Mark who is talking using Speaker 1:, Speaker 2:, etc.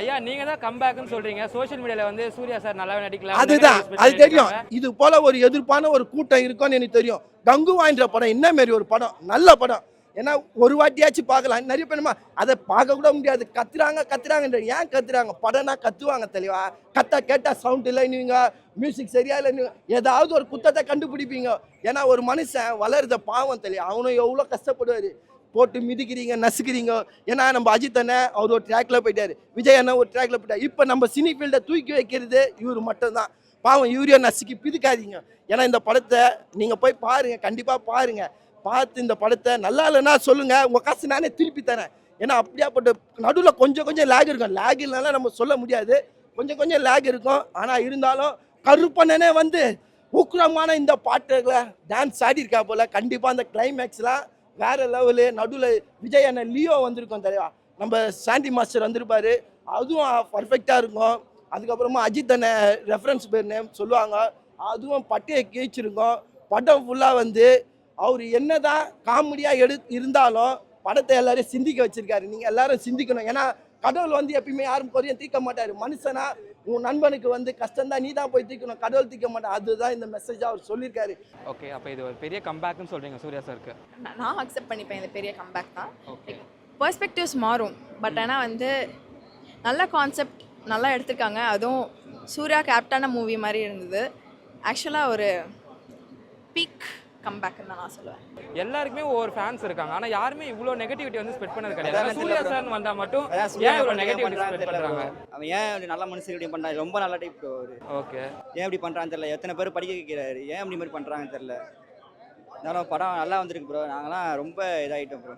Speaker 1: ஐயா நீங்க தான் கம்பேக்னு சொல்றீங்க. சோஷியல் மீடியால வந்து சூர்யா சார் நல்லாவே நடிக்கல.
Speaker 2: அதுதான் அது தெரியும். இது போல ஒரு எதிர்ப்பான ஒரு கூட்டம் இருக்கும்னு எனக்கு தெரியும். கங்குவான்ற படம் என்ன மாரி ஒரு படம், நல்ல படம். ஏன்னா ஒரு வாட்டியாச்சும் பார்க்கலாம். நிறைய பேருமா அதை பார்க்க கூட முடியாது. கத்துறாங்கன்ற ஏன் கத்துறாங்க? படம்னா கத்துவாங்க தெளிவா. கேட்டா சவுண்ட் இல்லைன்னுவீங்க, மியூசிக் சரியா இல்லைன்னு ஏதாவது ஒரு குத்தத்தை கண்டுபிடிப்பீங்க. ஏன்னா ஒரு மனுஷன் வளருத பாவம் தெளிவா. அவனும் எவ்வளோ கஷ்டப்படுவார். போட்டு மிதிக்கிறீங்க, நசுக்கிறீங்க. ஏன்னா நம்ம அஜித் அண்ணன் அவர் ஒரு ட்ராக்ல போயிட்டாரு, விஜய் அண்ணன் ஒரு ட்ராக்ல போயிட்டார். இப்போ நம்ம சினி ஃபீல்டை தூக்கி வைக்கிறது இவர் மட்டும்தான். பாவம் யூரியா நசுக்கி பிதுக்காதீங்க. ஏன்னா இந்த படத்தை நீங்கள் போய் பாருங்க, கண்டிப்பாக பாருங்க. பார்த்து இந்த படத்தை நல்லா இல்லைன்னா சொல்லுங்க, உங்கள் காசு நானே திருப்பி தரேன். ஏன்னா அப்படியாப்பட்ட நடுவில் கொஞ்சம் லேக் இருக்கும். லேக் இல்லைனால நம்ம சொல்ல முடியாது, கொஞ்சம் லேக் இருக்கும். ஆனால் இருந்தாலும் கருப்பண்ணனே வந்து ஊக்குரமான இந்த பாட்டுகளை டான்ஸ் ஆடி இருக்கா போல. கண்டிப்பாக அந்த கிளைமேக்ஸ்லாம் வேற லெவலு. நடுவில் விஜய் அண்ணன் லியோ வந்திருக்கோம் தெரியா, நம்ம சாண்டி மாஸ்டர் வந்திருப்பாரு, அதுவும் பர்ஃபெக்டாக இருக்கும். அதுக்கப்புறமா அஜித் அண்ணன் ரெஃபரன்ஸ் பேர் நேம் சொல்லுவாங்க, அதுவும் பட்டையை கிழிச்சிருக்கோம். படம் ஃபுல்லாக வந்து அவர் என்னதான் காமெடியாக இருந்தாலும் படத்தை எல்லாரையும் சிந்திக்க வச்சிருக்காரு. நீங்கள் எல்லாரும் சிந்திக்கணும். ஏன்னா கடவுள் வந்து எப்பயுமே யாரும் குறையும் தீர்க்க மாட்டார். மனுஷனா உன் நண்பனுக்கு வந்து கஷ்டம் தான், நீ தான் போய் தீர்க்கணும், கடவுள் தீர்க்க மாட்டார். அதுதான் இந்த மெசேஜாக அவர் சொல்லியிருக்காரு.
Speaker 1: ஓகே, அப்போ இது ஒரு பெரிய கம்பேக்னு சொல்றீங்க சூர்யா சாருக்கு.
Speaker 3: நான் அக்செப்ட் பண்ணிப்பேன், இது பெரிய கம்பேக் தான். ஓகே, பெர்ஸ்பெக்டிவ்ஸ் மாறும். பட் ஆனால் வந்து நல்ல கான்செப்ட் நல்லா எடுத்திருக்காங்க. அதுவும் சூர்யா கேப்டான மூவி மாதிரி இருந்தது. ஆக்சுவலாக ஒரு பீக் கம்பேக்னு தான் நான் சொல்லுவேன்.
Speaker 1: எல்லாருக்குமே ஒவ்வொரு ஃபேன்ஸ் இருக்காங்க. ஆனால் யாருமே இவ்வளோ நெகட்டிவிட்டி வந்து ஸ்ப்ரெட் பண்ணது கிடையாது. சூர்யா சார் வந்தால் மட்டும் ஏன் இவ்வளோ நெகட்டிவிட்டி ஸ்ப்ரெட் பண்ணுறாங்க?
Speaker 4: அவன் ஏன் நல்ல மனுஷன் இப்படி பண்ணுறாரு? ரொம்ப நல்ல டைப் அவரு.
Speaker 1: ஓகே,
Speaker 4: ஏன் இப்படி பண்ணுறான்னு தெரியல. எத்தனை பேர் படிக்க வைக்கிறாரு, ஏன் இப்படி மாதிரி பண்ணுறாங்கன்னு தெரியல. இருந்தாலும் படம் நல்லா வந்திருக்கு ப்ரோ. நாங்களாம் ரொம்ப இதாகிட்டோம் ப்ரோ.